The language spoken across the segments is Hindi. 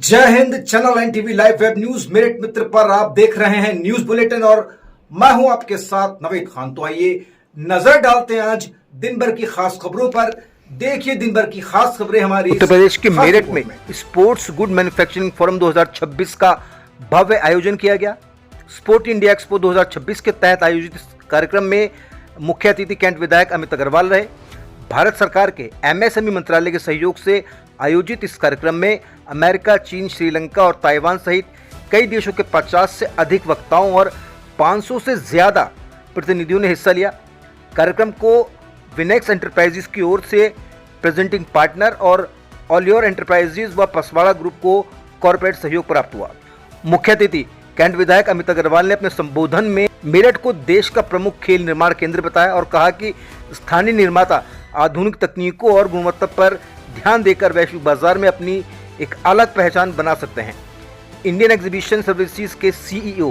जय Hind. Channel NTV live web news Meerut Mitra पर आप देख रहे हैं न्यूज बुलेटिन और मैं हूं आपके साथ नवीद खान। तो आइए नजर डालते हैं आज दिन भर की खास खबरों पर। देखिए दिन भर की खास खबरें हमारी उत्तर प्रदेश के मेरठ में स्पोर्ट्स गुड मैन्युफैक्चरिंग फोरम 2026 का भव्य आयोजन किया गया। स्पोर्ट इंडिया एक्सपो 2026 के तहत आयोजित इस कार्यक्रम में मुख्य अतिथि कैंट विधायक अमित अग्रवाल रहे। भारत सरकार के एमएसएमई मंत्रालय के सहयोग से आयोजित इस कार्यक्रम में अमेरिका, चीन, श्रीलंका और ताइवान सहित कई देशों के 50 से अधिक वक्ताओं और 500 से ज़्यादा प्रतिनिधियों ने हिस्सा लिया। कार्यक्रम को विनेक्स एंटरप्राइजेज की ओर से प्रेजेंटिंग पार्टनर और ऑलियोर एंटरप्राइजेज व पसवाड़ा ग्रुप को कॉर्पोरेट सहयोग प्राप्त हुआ। मुख्य अतिथि कैंट विधायक अमित अग्रवाल ने अपने संबोधन में मेरठ को देश का प्रमुख खेल निर्माण केंद्र बताया और कहा कि स्थानीय निर्माता आधुनिक तकनीकों और गुणवत्ता पर ध्यान देकर वैश्विक बाजार में अपनी एक अलग पहचान बना सकते हैं। इंडियन एग्जीबिशन सर्विसेज के सीईओ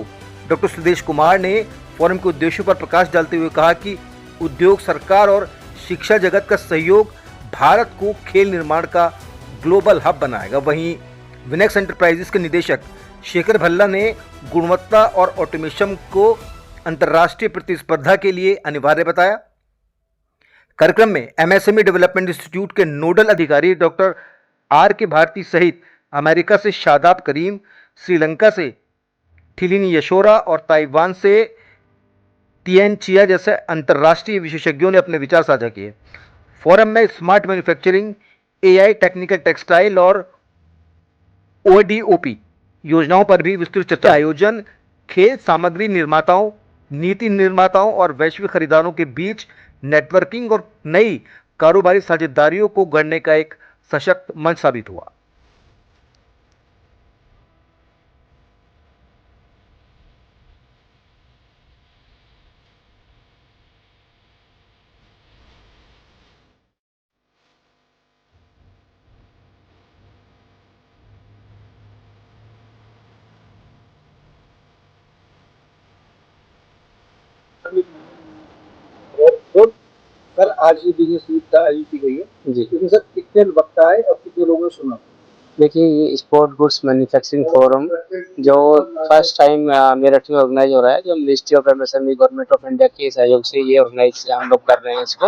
डॉक्टर सुदेश कुमार ने फोरम के उद्देश्यों पर प्रकाश डालते हुए कहा कि उद्योग, सरकार और शिक्षा जगत का सहयोग भारत को खेल निर्माण का ग्लोबल हब बनाएगा। वहीं विनेक्स एंटरप्राइजेज के निदेशक शेखर भल्ला ने गुणवत्ता और ऑटोमेशन को अंतर्राष्ट्रीय प्रतिस्पर्धा के लिए अनिवार्य बताया। कार्यक्रम में एमएसएमई डेवलपमेंट इंस्टीट्यूट के नोडल अधिकारी डॉक्टर आर के भारती सहित अमेरिका से शादाब करीम, श्रीलंका से ठिलिनी यशोरा और ताइवान से तिएन चिया जैसे अंतर्राष्ट्रीय विशेषज्ञों ने अपने विचार साझा किए। फोरम में smart manufacturing, AI, technical textile और ओडीओपी योजनाओं पर भी विस्तृत चर्चा। आयोजन खेल सामग्री निर्माताओं, नीति निर्माताओं और वैश्विक खरीदारों के बीच नेटवर्किंग और नई कारोबारी साझेदारियों को गढ़ने का एक सशक्त मंच साबित हुआ। सर आज ये बिजनेस मीट का आयोजित की गई है जी। इसमें सर कितने वक्ता है और कितने लोगों ने सुना? देखिए, ये स्पोर्ट गुड्स मैन्युफैक्चरिंग फोरम जो फर्स्ट टाइम मेरठ में ऑर्गेनाइज हो रहा है, जो ministry of MSME government of India के सहयोग से ये ऑर्गेनाइज हम लोग कर रहे हैं इसको।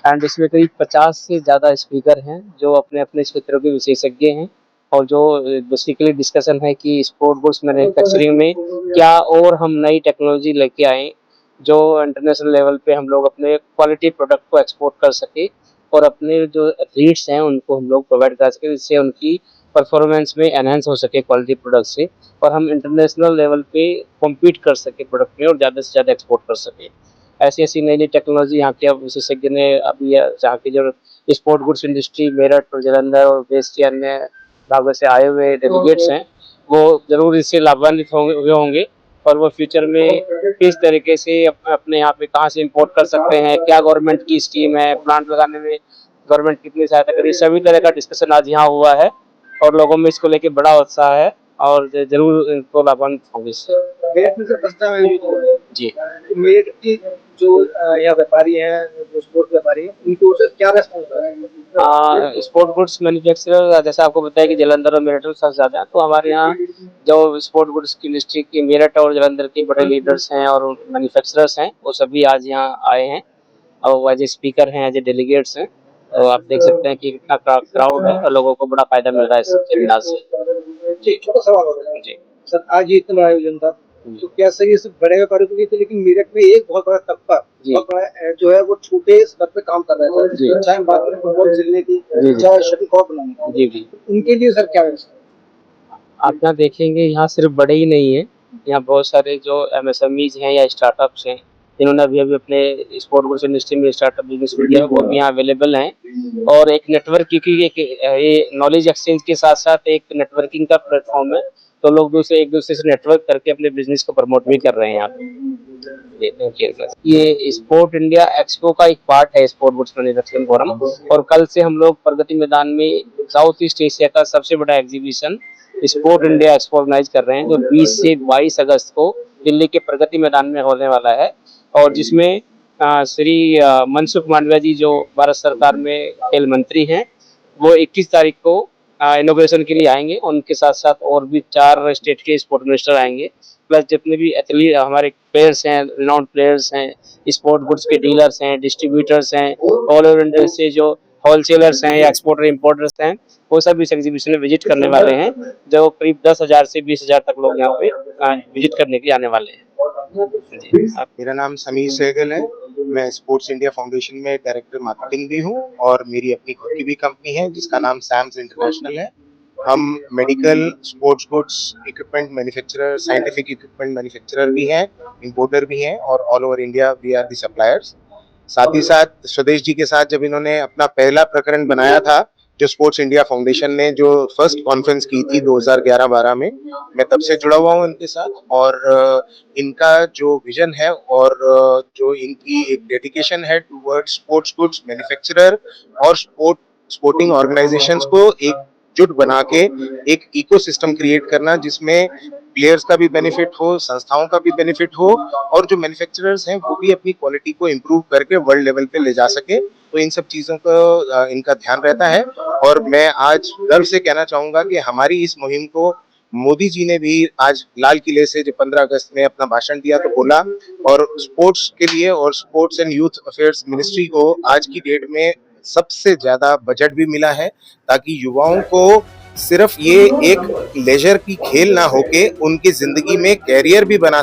एंड इसमें करीब 50 से ज़्यादा स्पीकर हैं जो अपने अपने क्षेत्रों के विशेषज्ञ हैं और जो बेसिकली डिस्कशन है कि स्पोर्ट गुड्स मैन्युफैक्चरिंग में क्या और हम नई टेक्नोलॉजी लेके आए जो इंटरनेशनल लेवल पे हम लोग अपने क्वालिटी प्रोडक्ट को एक्सपोर्ट कर सके और अपने जो रीड्स हैं उनको हम लोग प्रोवाइड कर सके, जिससे उनकी परफॉर्मेंस में एनहांस हो सके क्वालिटी प्रोडक्ट से और हम इंटरनेशनल लेवल पे कॉम्पीट कर सके प्रोडक्ट में और ज़्यादा से ज़्यादा एक्सपोर्ट कर सके। ऐसी ऐसी नई नई टेक्नोलॉजी यहाँ के विशेषज्ञ ने अभी जहाँ की जो स्पोर्ट गुड्स इंडस्ट्री मेरठ और जालंधर और देश के अन्य भागों से आए हुए डेलीगेट्स हैं वो जरूर इससे लाभान्वित होंगे और वो फ्यूचर में किस तरीके से अपने यहाँ पे कहाँ से इंपोर्ट कर सकते हैं, क्या गवर्नमेंट की स्कीम है, प्लांट लगाने में गवर्नमेंट कितनी सहायता करी, सभी तरह का डिस्कशन आज यहाँ हुआ है और लोगों में इसको लेके बड़ा उत्साह है और जरूर इनको लाभान्वित होंगे इससे। जी, मेरठ की जो यहाँ व्यापारी हैं, जो स्पोर्ट व्यापारी हैं, उनको क्या रेस्पॉन्स है? स्पोर्ट गुड्स मैन्युफैक्चरर जैसा आपको बताया कि जालंधर और मेरठ में सबसे ज्यादा है, तो हमारे यहाँ जो स्पोर्ट गुड्स की इंडस्ट्री की मेरठ और जालंधर के बड़े लीडर्स हैं और मैन्युफैक्चरर्स हैं वो सभी आज यहाँ आए हैं और एज ए स्पीकर हैं, एज ए डेलीगेट्स हैं। तो आप देख सकते हैं कि कितना क्राउड है और लोगों को बड़ा फायदा मिल रहा है इस सेमिनार से। छोटा सवाल हो रहा है जी सर, आज ये इतना आयोजन था तो क्या सही सिर्फ बड़े व्यापारी को थी, लेकिन मेरठ में एक बहुत बड़ा तबका जो है वो छोटे स्तर पे काम कर रहा है, चाहे बात करें फुटबॉल खेलने की, चाहे शटलकॉक बनाने की, उनके लिए सर क्या व्यवस्था? आप यहाँ देखेंगे यहाँ सिर्फ बड़े ही नहीं है, यहाँ बहुत सारे जो एमएसएमईज हैं या स्टार्टअप्स हैं जिन्होंने अभी अभी अपने स्पोर्ट गुड्स इंडस्ट्री में स्टार्टअप बिजनेस किया वो भी यहाँ अवेलेबल हैं और एक नेटवर्क, क्योंकि ये नॉलेज एक्सचेंज के साथ साथ एक नेटवर्किंग का प्लेटफॉर्म है तो लोग एक दूसरे से नेटवर्क करके अपने बिजनेस को प्रमोट भी कर रहे हैं यहाँ पे। ये स्पोर्ट इंडिया एक्सपो का एक पार्ट है स्पोर्ट गुड्स मैन्युफैक्चरिंग फोरम और कल से हम लोग प्रगति मैदान में साउथ ईस्ट एशिया का सबसे बड़ा exhibition sport India expo organise कर रहे हैं जो 20 से 22 अगस्त को दिल्ली के प्रगति मैदान में होने वाला है और जिसमें श्री मनसुख मांडविया जी जो भारत सरकार में खेल मंत्री हैं वो 21 तारीख को इनोग्रेशन के लिए आएंगे। उनके साथ साथ और भी 4 स्टेट के स्पोर्ट मिनिस्टर आएंगे, प्लस जितने भी एथलीट हमारे प्लेयर्स हैं, रिनाउंड प्लेयर्स हैं, स्पोर्ट गुड्स के डीलर्स हैं, डिस्ट्रीब्यूटर्स हैं, ऑल ओवर इंडिया से जो होलसेलर्स हैं या एक्सपोर्टर इंपोर्टर्स हैं, वो सब इस एग्जीबिशन में विजिट करने वाले हैं। जो करीब 10,000 से 20,000 तक लोग यहाँ पे विजिट करने के लिए आने वाले हैं। जी। मेरा नाम समीर सहगल है। मैं स्पोर्ट्स इंडिया फाउंडेशन में डायरेक्टर मार्केटिंग भी हूँ और मेरी अपनी खुद की भी कंपनी है जिसका नाम सैम्स इंटरनेशनल है। हम medical, sports goods, equipment manufacturer, scientific equipment manufacturer भी हैं, इंपोर्टर भी हैं और all over India we are the suppliers. साथ ही साथ स्वदेश जी के साथ जब इन्होंने अपना पहला प्रकरण बनाया था, जो स्पोर्ट्स इंडिया फाउंडेशन ने जो फर्स्ट कॉन्फ्रेंस की थी 2011-12 में, मैं तब से जुड़ा हुआ हूँ इनके साथ। और इनका जो विजन है और जो इनकी एक डेडिकेशन है टुवर्ड्स स्पोर्ट्स गुड्स मैन्युफैक्चरर और स्पोर्टिंग ऑर्गेनाइजेशंस को एकजुट बना के एक इकोसिस्टम क्रिएट करना जिसमें प्लेयर्स का भी बेनिफिट हो, संस्थाओं का भी बेनिफिट हो और जो मैन्युफैक्चरर्स हैं वो भी अपनी क्वालिटी को इम्प्रूव करके वर्ल्ड लेवल पे ले जा सके। तो इन सब चीजों का इनका ध्यान रहता है। और मैं आज गर्व से कहना चाहूंगा कि हमारी इस मुहिम को मोदी जी ने भी आज लाल किले से जो 15 अगस्त में अपना भाषण दिया तो बोला, और स्पोर्ट्स के लिए और sports and youth affairs ministry को आज की डेट में सबसे ज्यादा बजट भी मिला है ताकि युवाओं को सिर्फ ये एक लेजर की खेल ना होके उनकी जिंदगी में कैरियर भी बना